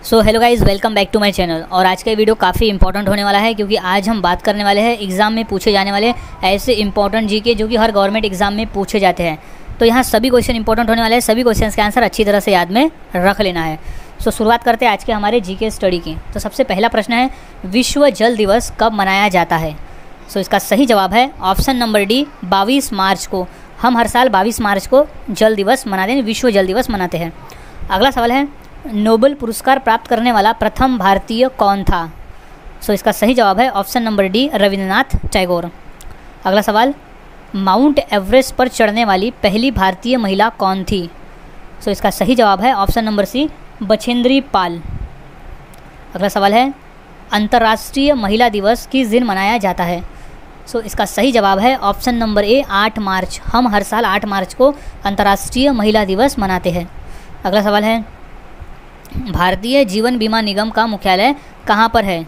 So hello guys, welcome back to my channel. और आज का वीडियो काफ़ी इंपॉर्टेंट होने वाला है क्योंकि आज हम बात करने वाले हैं एग्ज़ाम में पूछे जाने वाले ऐसे इंपॉर्टेंट जीके जो कि हर गवर्नमेंट एग्ज़ाम में पूछे जाते हैं। तो यहाँ सभी क्वेश्चन इंपॉर्टेंट होने वाले हैं, सभी क्वेश्चन के आंसर अच्छी तरह से याद में रख लेना है। सो शुरुआत करते हैं आज के हमारे जीके स्टडी की। तो सबसे पहला प्रश्न है, विश्व जल दिवस कब मनाया जाता है? सो इसका सही जवाब है ऑप्शन नंबर डी, 22 मार्च को। हम हर साल 22 मार्च को जल दिवस मनाते हैं, विश्व जल दिवस मनाते हैं। अगला सवाल है, नोबेल पुरस्कार प्राप्त करने वाला प्रथम भारतीय कौन था? सो इसका सही जवाब है option number D, Rabindranath Tagore. अगला सवाल, माउंट एवरेस्ट पर चढ़ने वाली पहली भारतीय महिला कौन थी? सो इसका सही जवाब है ऑप्शन नंबर सी, बछेंद्री पाल। अगला सवाल है, अंतर्राष्ट्रीय महिला दिवस किस दिन मनाया जाता है? सो इसका सही जवाब है ऑप्शन नंबर ए, 8 मार्च। हम हर साल 8 मार्च को अंतर्राष्ट्रीय महिला दिवस मनाते हैं। अगला सवाल है, भारतीय जीवन बीमा निगम का मुख्यालय कहाँ पर है?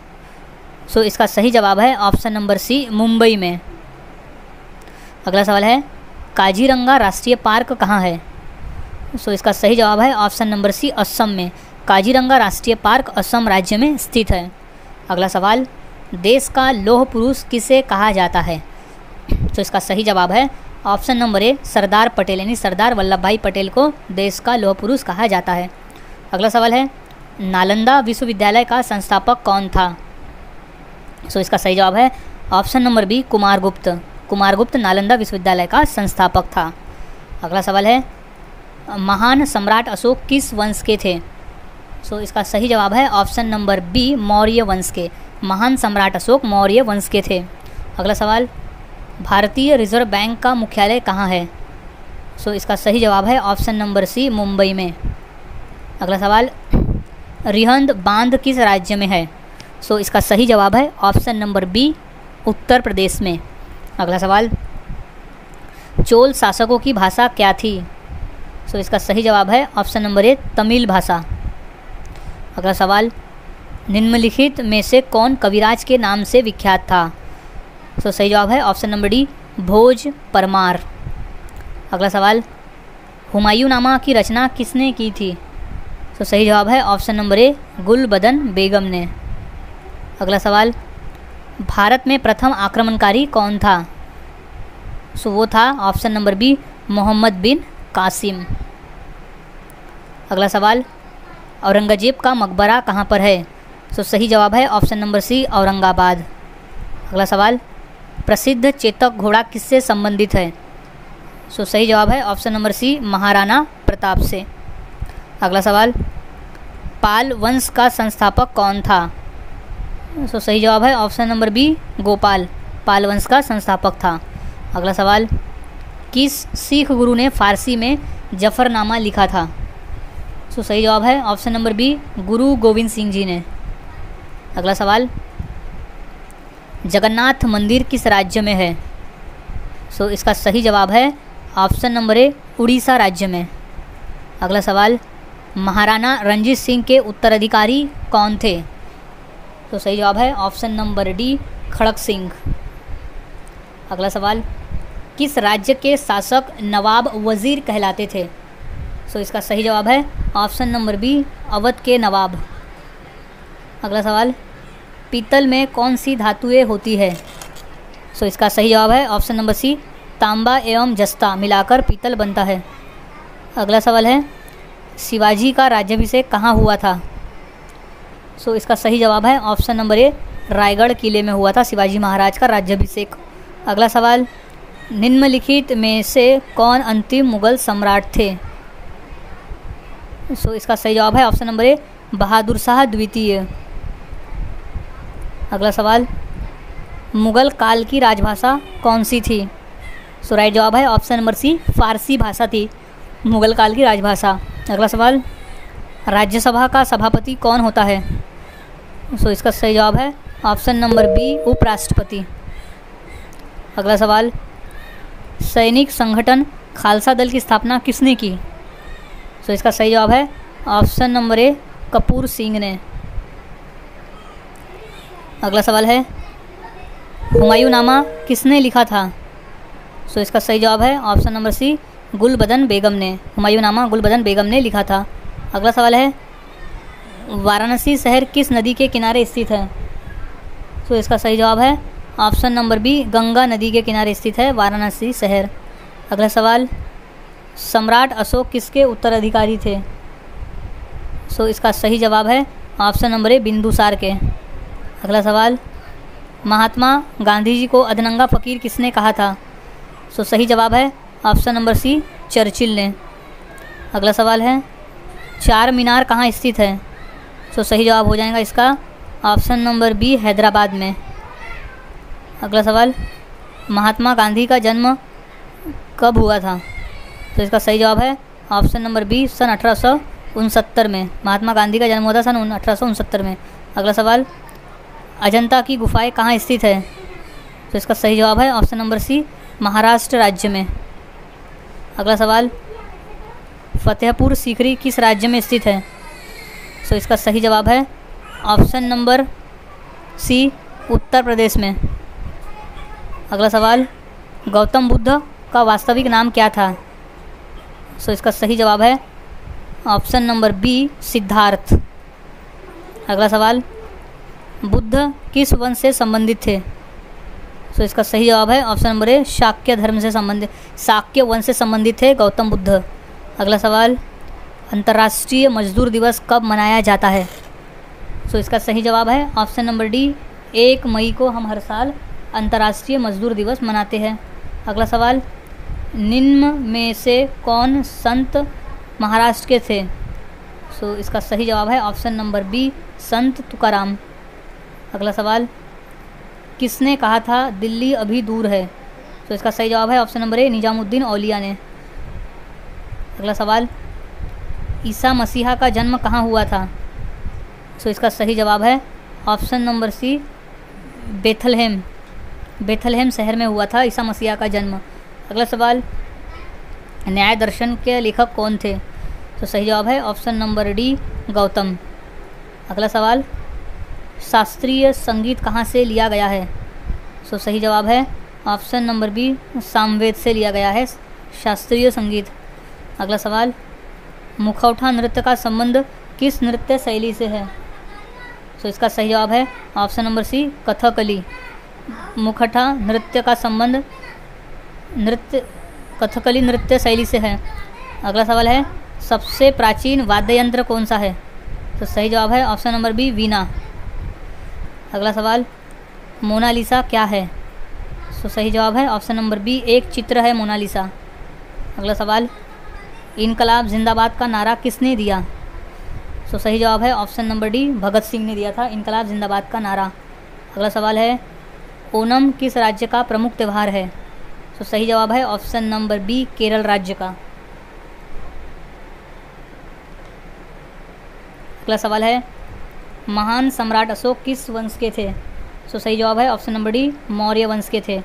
सो इसका सही जवाब है ऑप्शन नंबर सी, मुंबई में। अगला सवाल है, काजीरंगा राष्ट्रीय पार्क कहाँ है? सो इसका सही जवाब है ऑप्शन नंबर सी, असम में। काजीरंगा राष्ट्रीय पार्क असम राज्य में स्थित है। अगला सवाल, देश का लौह पुरुष किसे कहा जाता है? तो इसका सही जवाब है option number A, Sardar Patel, यानी सरदार वल्लभ भाई पटेल को देश का लौह पुरुष कहा जाता है। अगला सवाल है, नालंदा विश्वविद्यालय का संस्थापक कौन था? सो इसका सही जवाब है option number B, Kumaragupta. Kumaragupta Nalanda विश्वविद्यालय का संस्थापक था। अगला सवाल है, महान सम्राट अशोक किस वंश के थे? सो इसका सही जवाब है ऑप्शन नंबर बी, मौर्य वंश के। महान सम्राट अशोक मौर्य वंश के थे। अगला सवाल, भारतीय रिजर्व बैंक का मुख्यालय कहाँ है? सो इसका सही जवाब है ऑप्शन नंबर सी, मुंबई में। अगला सवाल, रिहंद बांध किस राज्य में है? सो इसका सही जवाब है option number B, Uttar Pradesh में। अगला सवाल, चोल शासकों की भाषा क्या थी? सो इसका सही जवाब है ऑप्शन नंबर ए, तमिल भाषा। अगला सवाल, निम्नलिखित में से कौन कविराज के नाम से विख्यात था? सो सही जवाब है ऑप्शन नंबर डी, भोज परमार। अगला सवाल, हुमायूंनामा की रचना किसने की थी? तो सही जवाब है ऑप्शन नंबर ए, गुलबदन बेगम ने। अगला सवाल, भारत में प्रथम आक्रमणकारी कौन था? सो वो था ऑप्शन नंबर बी, मोहम्मद बिन कासिम। अगला सवाल, औरंगजेब का मकबरा कहाँ पर है? सो सही जवाब है ऑप्शन नंबर सी, औरंगाबाद। अगला सवाल, प्रसिद्ध चेतक घोड़ा किससे संबंधित है? सो सही जवाब है option number C, Maharana Pratap से। अगला सवाल, पाल वंश का संस्थापक कौन था? सो सही जवाब है ऑप्शन नंबर बी, गोपाल। पाल वंश का संस्थापक था। अगला सवाल, किस सिख गुरु ने फारसी में जफरनामा लिखा था? सो सही जवाब है ऑप्शन नंबर बी, गुरु गोविंद सिंह जी ने। अगला सवाल, जगन्नाथ मंदिर किस राज्य में है? सो इसका सही जवाब है ऑप्शन नंबर ए, उड़ीसा राज्य में। अगला सवाल, महाराणा रंजीत सिंह के उत्तराधिकारी कौन थे? तो सही जवाब है ऑप्शन नंबर डी, खड़क सिंह। अगला सवाल, किस राज्य के शासक नवाब वजीर कहलाते थे? सो इसका सही जवाब है ऑप्शन नंबर बी, अवध के नवाब। अगला सवाल, पीतल में कौन सी धातुएं होती है? सो इसका सही जवाब है ऑप्शन नंबर सी, तांबा एवं जस्ता मिलाकर पीतल बनता है। अगला सवाल है, शिवाजी का राज्याभिषेक कहाँ हुआ था? सो इसका सही जवाब है ऑप्शन नंबर ए, रायगढ़ किले में हुआ था शिवाजी महाराज का राज्याभिषेक। अगला सवाल, निम्नलिखित में से कौन अंतिम मुगल सम्राट थे? सो इसका सही जवाब है option number A, Bahadur Shah द्वितीय। अगला सवाल, मुगल काल की राजभाषा कौन सी थी? सो राइट जवाब है ऑप्शन नंबर सी, फारसी भाषा थी मुगल काल की राजभाषा। अगला सवाल, राज्यसभा का सभापति कौन होता है? सो इसका सही जवाब है ऑप्शन नंबर बी, उपराष्ट्रपति। अगला सवाल, सैनिक संगठन खालसा दल की स्थापना किसने की? सो इसका सही जवाब है option number A, Kapoor Singh ने। अगला सवाल है, हुमायूंनामा किसने लिखा था? सो इसका सही जवाब है ऑप्शन नंबर सी, गुलबदन बेगम ने। हुमायूंनामा गुलबदन बेगम ने लिखा था। अगला सवाल है, वाराणसी शहर किस नदी के किनारे स्थित है? तो इसका सही जवाब है ऑप्शन नंबर बी, गंगा नदी के किनारे स्थित है वाराणसी शहर। अगला सवाल, सम्राट अशोक किसके उत्तराधिकारी थे? सो इसका सही जवाब है ऑप्शन नंबर ए, बिंदुसार के। अगला सवाल, महात्मा गांधी जी को अधनंगा फ़कीर किसने कहा था? सो सही जवाब है ऑप्शन नंबर सी, चर्चिल ने। अगला सवाल है, चार मीनार कहाँ स्थित है? सो सही जवाब हो जाएगा इसका ऑप्शन नंबर बी, हैदराबाद में। अगला सवाल, महात्मा गांधी का जन्म कब हुआ था? तो इसका सही जवाब है ऑप्शन नंबर बी, सन 1869 में। महात्मा गांधी का जन्म हुआ था सन 1869 में। अगला सवाल, अजंता की गुफाएं कहाँ स्थित है? तो इसका सही जवाब है ऑप्शन नंबर सी, महाराष्ट्र राज्य में। अगला सवाल, फतेहपुर सीकरी किस राज्य में स्थित है? तो इसका सही जवाब है ऑप्शन नंबर सी, उत्तर प्रदेश में। अगला सवाल, गौतम बुद्ध का वास्तविक नाम क्या था? सो इसका सही जवाब है ऑप्शन नंबर बी, सिद्धार्थ। अगला सवाल, बुद्ध किस वंश से संबंधित थे? सो इसका सही जवाब है ऑप्शन नंबर ए, शाक्य धर्म से संबंधित, शाक्य वंश से संबंधित थे गौतम बुद्ध। अगला सवाल, अंतर्राष्ट्रीय मजदूर दिवस कब मनाया जाता है? सो इसका सही जवाब है ऑप्शन नंबर डी, 1 मई को हम हर साल अंतर्राष्ट्रीय मजदूर दिवस मनाते हैं। अगला सवाल, निम्न में से कौन संत महाराष्ट्र के थे? सो इसका सही जवाब है ऑप्शन नंबर बी, संत तुकाराम। अगला सवाल, किसने कहा था दिल्ली अभी दूर है? तो इसका सही जवाब है ऑप्शन नंबर ए, निजामुद्दीन औलिया ने। अगला सवाल, ईसा मसीहा का जन्म कहाँ हुआ था? सो इसका सही जवाब है ऑप्शन नंबर सी, बेथलहेम शहर में हुआ था ईसा मसीहा का जन्म। अगला सवाल, न्याय दर्शन के लेखक कौन थे? तो सही जवाब है ऑप्शन नंबर डी, गौतम। अगला सवाल, शास्त्रीय संगीत कहाँ से लिया गया है? सो सही जवाब है ऑप्शन नंबर बी, सामवेद से लिया गया है शास्त्रीय संगीत। अगला सवाल, मुखौटा नृत्य का संबंध किस नृत्य शैली से है? तो इसका सही जवाब है ऑप्शन नंबर सी, कथकली। मुखौटा नृत्य का संबंध कथकली नृत्य शैली से है। अगला सवाल है, सबसे प्राचीन वाद्य यंत्र कौन सा है? तो सही जवाब है ऑप्शन नंबर बी, वीणा। अगला सवाल, मोनालिसा क्या है? तो सही जवाब है ऑप्शन नंबर बी, एक चित्र है मोनालिसा। अगला सवाल, इनकलाब जिंदाबाद का नारा किसने दिया? तो सही जवाब है option number D, Bhagat Singh ने दिया था इनकलाब जिंदाबाद का नारा। अगला सवाल है, ओणम किस राज्य का प्रमुख त्यौहार है? तो सही जवाब है ऑप्शन नंबर बी, केरल राज्य का। अगला सवाल है, महान सम्राट अशोक किस वंश के थे? तो सही जवाब है ऑप्शन नंबर डी, मौर्य वंश के थे।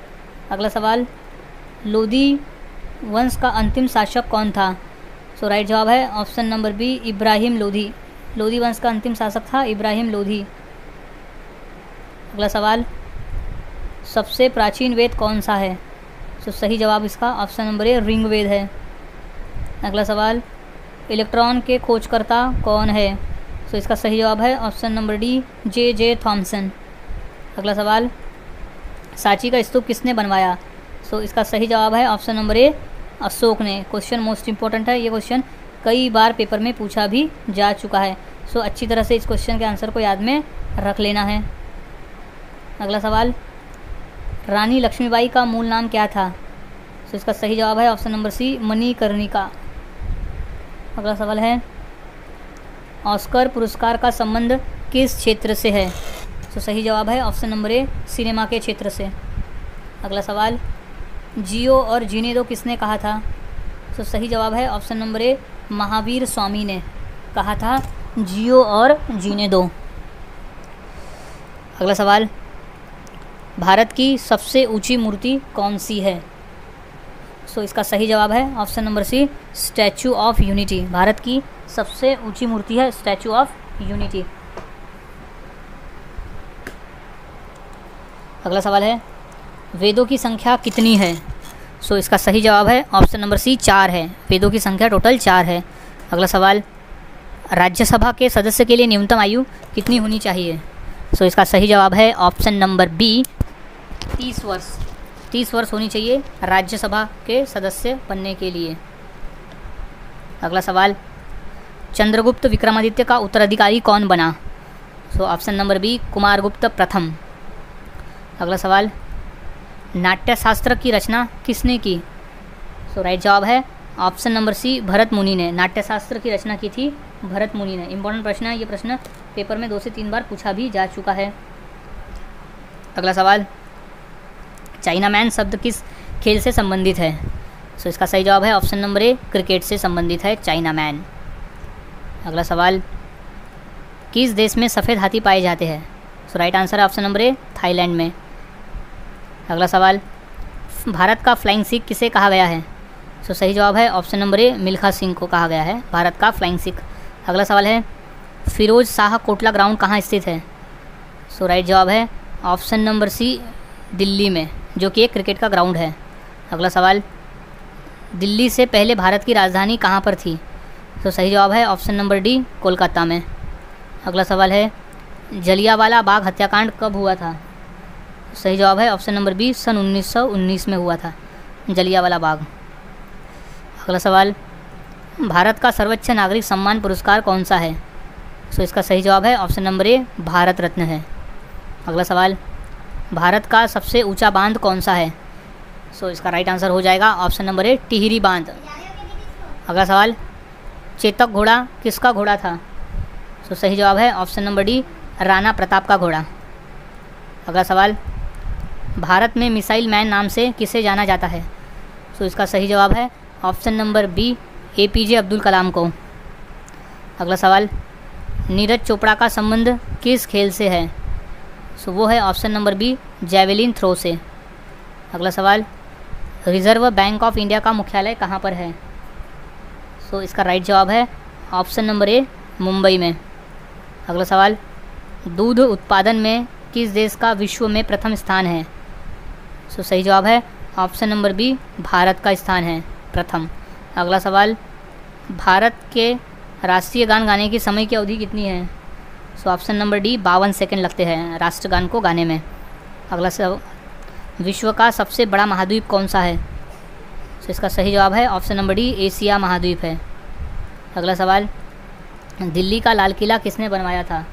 अगला सवाल, लोधी वंश का अंतिम शासक कौन था? सो राइट जवाब है option number B, Ibrahim Lodhi. Lodhi वंश का अंतिम शासक था इब्राहिम लोधी। अगला सवाल, सबसे प्राचीन वेद कौन सा है? तो सही जवाब इसका ऑप्शन नंबर ए, ऋग्वेद है। अगला सवाल, इलेक्ट्रॉन के खोजकर्ता कौन है? तो इसका सही जवाब है option number D, J Thomson. अगला सवाल, सांची का स्तूप किसने बनवाया? सो इसका सही जवाब है ऑप्शन नंबर ए, अशोक ने। क्वेश्चन मोस्ट इंपॉर्टेंट है, ये क्वेश्चन कई बार पेपर में पूछा भी जा चुका है। सो अच्छी तरह से इस क्वेश्चन के आंसर को याद में रख लेना है। अगला सवाल, रानी लक्ष्मीबाई का मूल नाम क्या था? सो इसका सही जवाब है ऑप्शन नंबर सी, मणिकर्णिका। अगला सवाल है, ऑस्कर पुरस्कार का संबंध किस क्षेत्र से है? तो सही जवाब है ऑप्शन नंबर ए, सिनेमा के क्षेत्र से। अगला सवाल, जियो और जीने दो किसने कहा था? तो सही जवाब है option number A, Mahavir Swami ने कहा था जियो और जीने दो। अगला सवाल, भारत की सबसे ऊंची मूर्ति कौन सी है? सो इसका सही जवाब है option number C, Statue of Unity. Bharat की सबसे ऊंची मूर्ति है स्टैचू ऑफ यूनिटी। अगला सवाल है, वेदों की संख्या कितनी है? सो इसका सही जवाब है ऑप्शन नंबर सी, 4 है। वेदों की संख्या टोटल 4 है। अगला सवाल, राज्यसभा के सदस्य के लिए न्यूनतम आयु कितनी होनी चाहिए? सो इसका सही जवाब है ऑप्शन नंबर बी 30 वर्ष। 30 वर्ष होनी चाहिए राज्यसभा के सदस्य बनने के लिए। अगला सवाल, चंद्रगुप्त विक्रमादित्य का उत्तराधिकारी कौन बना? So option number B Kumaragupta प्रथम। अगला सवाल, नाट्यशास्त्र की रचना किसने की? सो राइट जवाब है ऑप्शन नंबर सी भरत मुनि ने। नाट्यशास्त्र की रचना की थी भरत मुनि ने। इंपॉर्टेंट प्रश्न है, ये प्रश्न पेपर में 2 से 3 बार पूछा भी जा चुका है। अगला सवाल, चाइना मैन शब्द किस खेल से संबंधित है? सो इसका सही जवाब है ऑप्शन नंबर ए क्रिकेट से संबंधित है चाइना मैन। अगला सवाल, किस देश में सफ़ेद हाथी पाए जाते हैं? सो राइट आंसर है ऑप्शन नंबर ए थाईलैंड में। अगला सवाल, भारत का फ्लाइंग सिख किसे कहा गया है? सो सही जवाब है option number A Milkha Singh को कहा गया है भारत का फ्लाइंग सिख। अगला सवाल है, फिरोज शाह कोटला ग्राउंड कहाँ स्थित है? सो राइट जवाब है ऑप्शन नंबर सी दिल्ली में, जो कि एक क्रिकेट का ग्राउंड है। अगला सवाल, दिल्ली से पहले भारत की राजधानी कहाँ पर थी? तो सही जवाब है ऑप्शन नंबर डी कोलकाता में। अगला सवाल है, जलियांवाला बाग हत्याकांड कब हुआ था? सही जवाब है ऑप्शन नंबर बी सन 1919 में हुआ था जलियांवाला बाग। अगला सवाल, भारत का सर्वोच्च नागरिक सम्मान पुरस्कार कौन सा है? सो इसका सही जवाब है option number A Bharat Ratna है। अगला सवाल, भारत का सबसे ऊंचा बांध कौन सा है? सो इसका राइट आंसर हो जाएगा ऑप्शन नंबर ए टिहरी बांध। अगला सवाल, चेतक घोड़ा किसका घोड़ा था? सो सही जवाब है option number D Rana Pratap का घोड़ा। अगला सवाल, भारत में मिसाइल मैन नाम से किसे जाना जाता है? सो इसका सही जवाब है option number B APJ Abdul Kalam को। अगला सवाल, नीरज चोपड़ा का संबंध किस खेल से है? सो वो है option number B javelin throw से। अगला सवाल, रिजर्व बैंक ऑफ इंडिया का मुख्यालय कहाँ पर है? सो इसका राइट जवाब है ऑप्शन नंबर ए मुंबई में। अगला सवाल, दूध उत्पादन में किस देश का विश्व में प्रथम स्थान है? सो सही जवाब है ऑप्शन नंबर बी भारत का स्थान है प्रथम। अगला सवाल, भारत के राष्ट्रीय गान गाने की समय की अवधि कितनी है? सो ऑप्शन नंबर डी 52 सेकंड लगते हैं राष्ट्रगान को गाने में। अगला सवाल, विश्व का सबसे बड़ा महाद्वीप कौन सा है? सो इसका सही जवाब है ऑप्शन नंबर डी एशिया महाद्वीप है। अगला सवाल, दिल्ली का लाल किला किसने बनवाया था?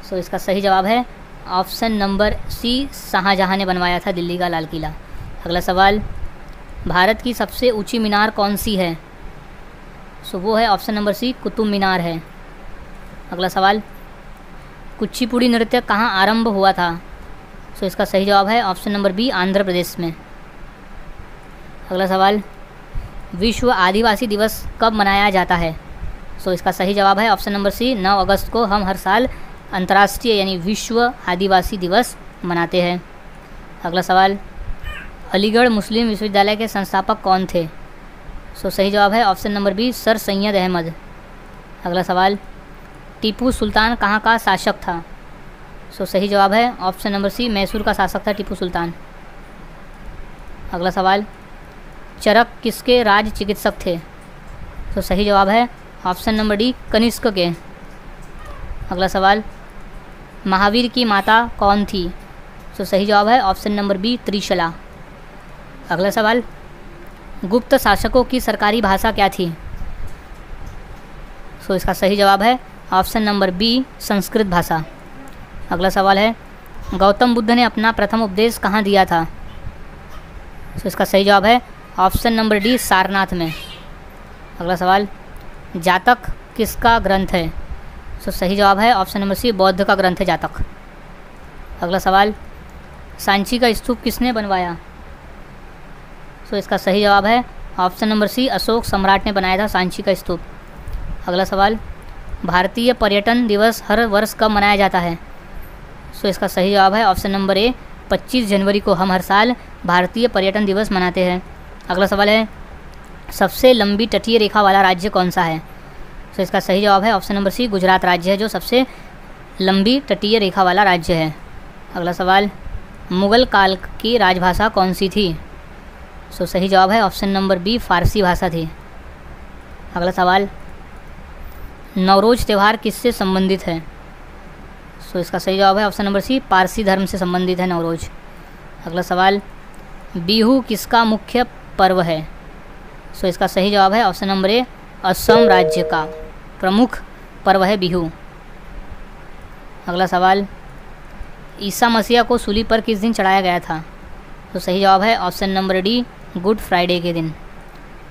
सो इसका सही जवाब है ऑप्शन नंबर सी शाहजहाँ ने बनवाया था दिल्ली का लाल किला। अगला सवाल, भारत की सबसे ऊंची मीनार कौन सी है? सो वो है ऑप्शन नंबर सी कुतुब मीनार है। अगला सवाल, कुचिपुड़ी नृत्य कहाँ आरंभ हुआ था? सो इसका सही जवाब है option number B Andhra Pradesh में। अगला सवाल, विश्व आदिवासी दिवस कब मनाया जाता है? सो इसका सही जवाब है ऑप्शन नंबर सी 9 अगस्त को हम हर साल अंतर्राष्ट्रीय यानी विश्व आदिवासी दिवस मनाते हैं। अगला सवाल, अलीगढ़ मुस्लिम विश्वविद्यालय के संस्थापक कौन थे? सो सही जवाब है option number B sir Syed Ahmad. अगला सवाल, टीपू सुल्तान कहाँ का शासक था? सो सही जवाब है ऑप्शन नंबर सी मैसूर का शासक था टीपू सुल्तान। अगला सवाल, चरक किसके राज चिकित्सक थे? तो सही जवाब है ऑप्शन नंबर डी कनिष्क के। अगला सवाल, महावीर की माता कौन थी? तो सही जवाब है ऑप्शन नंबर बी त्रिशला। अगला सवाल, गुप्त शासकों की सरकारी भाषा क्या थी? सो इसका सही जवाब है ऑप्शन नंबर बी संस्कृत भाषा। अगला सवाल है, गौतम बुद्ध ने अपना प्रथम उपदेश कहाँ दिया था? सो इसका सही जवाब है ऑप्शन नंबर डी सारनाथ में। अगला सवाल, जातक किसका ग्रंथ है? सो सही जवाब है ऑप्शन नंबर सी बौद्ध का ग्रंथ है जातक। अगला सवाल, सांची का स्तूप किसने बनवाया? सो इसका सही जवाब है ऑप्शन नंबर सी अशोक सम्राट ने बनाया था सांची का स्तूप। अगला सवाल, भारतीय पर्यटन दिवस हर वर्ष कब मनाया जाता है? सो इसका सही जवाब है ऑप्शन नंबर ए 25 जनवरी को हम हर साल भारतीय पर्यटन दिवस मनाते हैं। अगला सवाल है, सबसे लंबी तटीय रेखा वाला राज्य कौन सा है? सो इसका सही जवाब है ऑप्शन नंबर सी गुजरात राज्य है जो सबसे लंबी तटीय रेखा वाला राज्य है। अगला सवाल, मुग़ल काल की राजभाषा कौन सी थी? सो सही जवाब है ऑप्शन नंबर बी फारसी भाषा थी। अगला सवाल, नवरोज त्यौहार किससे संबंधित है? सो इसका सही जवाब है ऑप्शन नंबर सी, पारसी धर्म से संबंधित है नवरोज। अगला सवाल, बिहू किसका मुख्य पर्व है? सो इसका सही जवाब है ऑप्शन नंबर ए, असम राज्य का प्रमुख पर्व है बिहू। अगला सवाल, ईसा मसीह को सूली पर किस दिन चढ़ाया गया था? तो सही जवाब है option number D, good Friday के दिन।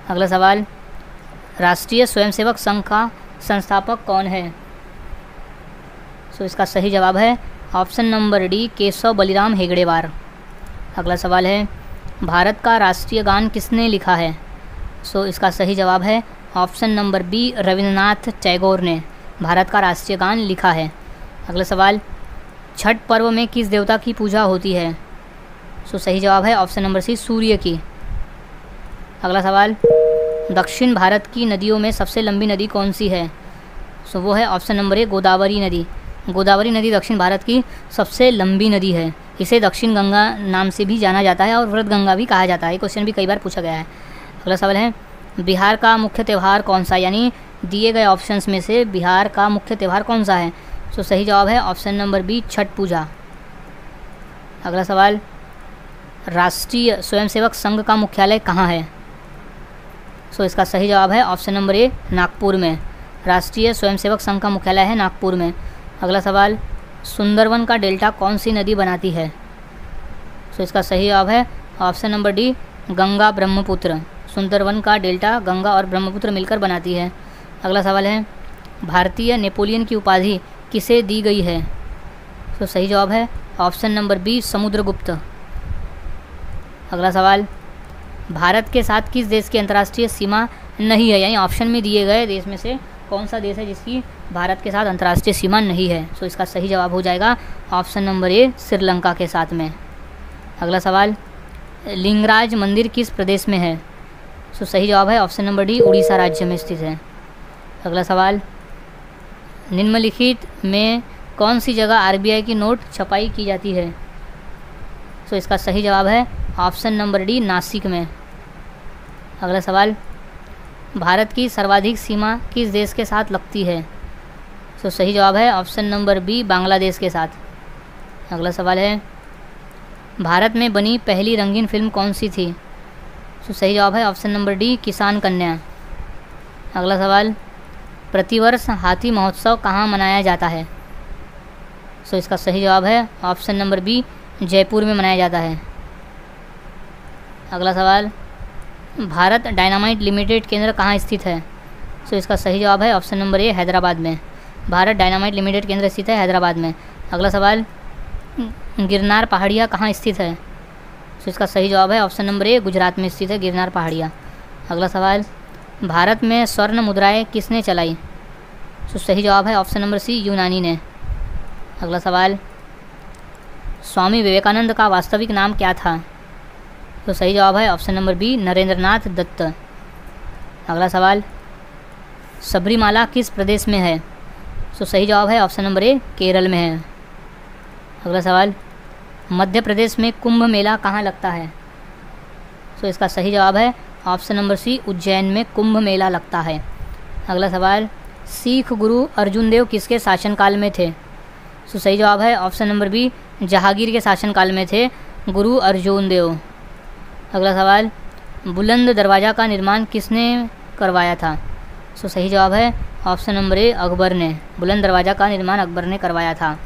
अगला सवाल, राष्ट्रीय स्वयंसेवक संघ का संस्थापक कौन है? सो इसका सही जवाब है option number D, Keshav Baliram हेगड़ेवार। अगला सवाल है, भारत का राष्ट्रीय गान किसने लिखा है? सो इसका सही जवाब है option number B, Rabindranath Tagore ने भारत का राष्ट्रीय गान लिखा है। अगला सवाल, छठ पर्व में किस देवता की पूजा होती है? सो सही जवाब है ऑप्शन नंबर सी, सूर्य की। अगला सवाल, दक्षिण भारत की नदियों में सबसे लंबी नदी कौन सी है? सो वो है ऑप्शन नंबर ए, गोदावरी नदी। गोदावरी नदी दक्षिण भारत की सबसे लंबी नदी है। इसे दक्षिण गंगा नाम से भी जाना जाता है और व्रत गंगा भी कहा जाता है। ये क्वेश्चन भी कई बार पूछा गया है। अगला सवाल है, बिहार का मुख्य त्यौहार कौन सा? यानी दिए गए ऑप्शंस में से बिहार का मुख्य त्यौहार कौन सा है? सो सही जवाब है ऑप्शन नंबर बी, छठ पूजा। अगला सवाल, राष्ट्रीय स्वयंसेवक संघ का मुख्यालय कहाँ है? सो इसका सही जवाब है ऑप्शन नंबर ए, नागपुर में। राष्ट्रीय स्वयंसेवक संघ का मुख्यालय है नागपुर में। अगला सवाल, सुंदरवन का डेल्टा कौन सी नदी बनाती है? सो इसका सही जवाब है option number D, Ganga Brahmaputra. Sundarban का डेल्टा गंगा और ब्रह्मपुत्र मिलकर बनाती है। अगला सवाल है, भारतीय नेपोलियन की उपाधि किसे दी गई है? तो सही जवाब है ऑप्शन नंबर बी, समुद्रगुप्त। अगला सवाल, भारत के साथ किस देश की अंतर्राष्ट्रीय सीमा नहीं है? यानी ऑप्शन में दिए गए देश में से कौन सा देश है जिसकी भारत के साथ अंतर्राष्ट्रीय सीमा नहीं है? सो इसका सही जवाब हो जाएगा ऑप्शन नंबर ए, श्रीलंका के साथ में। अगला सवाल, लिंगराज मंदिर किस प्रदेश में है? सो सही जवाब है ऑप्शन नंबर डी, उड़ीसा राज्य में स्थित है। अगला सवाल, निम्नलिखित में कौन सी जगह आरबीआई की नोट छपाई की जाती है? सो इसका सही जवाब है ऑप्शन नंबर डी, नासिक में। अगला सवाल, भारत की सर्वाधिक सीमा किस देश के साथ लगती है? सो सही जवाब है ऑप्शन नंबर बी, बांग्लादेश के साथ। अगला सवाल है, भारत में बनी पहली रंगीन फिल्म कौन सी थी? सो सही जवाब है ऑप्शन नंबर डी, किसान कन्या। अगला सवाल, प्रतिवर्ष हाथी महोत्सव कहाँ मनाया जाता है? सो इसका सही जवाब है ऑप्शन नंबर बी, जयपुर में मनाया जाता है। अगला सवाल, भारत डायनामाइट लिमिटेड केंद्र कहाँ स्थित है? सो इसका सही जवाब है ऑप्शन नंबर ए, हैदराबाद में। भारत डायनामाइट लिमिटेड केंद्र स्थित है हैदराबाद में। अगला सवाल, गिरनार पहाड़िया कहाँ स्थित है? सो इसका सही जवाब है ऑप्शन नंबर ए, गुजरात में स्थित है गिरनार पहाड़िया। अगला सवाल, भारत में स्वर्ण मुद्राएं किसने चलाई? सो सही जवाब है ऑप्शन नंबर सी, यूनानी ने। अगला सवाल, स्वामी विवेकानंद का वास्तविक नाम क्या था? तो सही जवाब है option number B, Narendranath Datta. अगला सवाल, सबरीमाला किस प्रदेश में है? तो सही जवाब है ऑप्शन नंबर ए, केरल में है। अगला सवाल, मध्य प्रदेश में कुंभ मेला कहाँ लगता है? तो इसका सही जवाब है ऑप्शन नंबर सी, उज्जैन में कुंभ मेला लगता है। अगला सवाल, सिख गुरु अर्जुन देव किसके शासनकाल में थे? तो सही जवाब है ऑप्शन नंबर बी, जहांगीर के शासनकाल में थे गुरु अर्जुन देव। अगला सवाल, बुलंद दरवाज़ा का निर्माण किसने करवाया था? तो सही जवाब है ऑप्शन नंबर ए, अकबर ने। बुलंद दरवाज़ा का निर्माण अकबर ने करवाया था।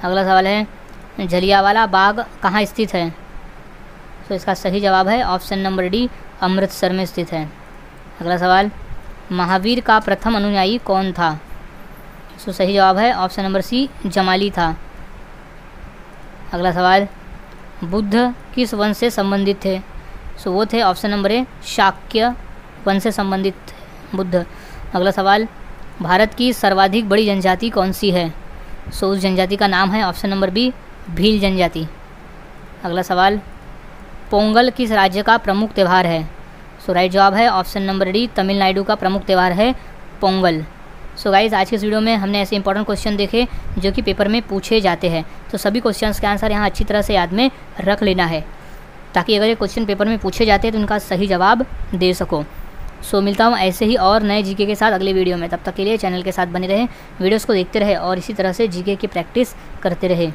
अगला सवाल है, जलियांवाला बाग कहाँ स्थित है? तो इसका सही जवाब है ऑप्शन नंबर डी, अमृतसर में स्थित है। अगला सवाल, महावीर का प्रथम अनुयायी कौन था? तो सही जवाब है ऑप्शन नंबर सी, जमाली था। अगला सवाल, बुद्ध किस वंश से संबंधित थे? सो वो थे ऑप्शन नंबर ए, शाक्य वंश से संबंधित बुद्ध। अगला सवाल, भारत की सर्वाधिक बड़ी जनजाति कौन सी है? सो उस जनजाति का नाम है ऑप्शन नंबर बी, भील जनजाति। अगला सवाल, पोंगल किस राज्य का प्रमुख त्यौहार है? सो राइट जवाब है ऑप्शन नंबर डी, तमिलनाडु का प्रमुख त्यौहार है पोंगल। सो गाइस, आज के इस वीडियो में हमने ऐसे इंपॉर्टेंट क्वेश्चन देखे जो कि पेपर में पूछे जाते हैं। तो सभी क्वेश्चंस के आंसर यहाँ अच्छी तरह से याद में रख लेना है ताकि अगर ये क्वेश्चन पेपर में पूछे जाते हैं तो उनका सही जवाब दे सको। सो मिलता हूँ ऐसे ही और नए जीके के साथ अगले वीडियो में। तब तक के लिए चैनल के साथ बने रहें, वीडियोस को देखते रहे और इसी तरह से जीके की प्रैक्टिस करते रहे।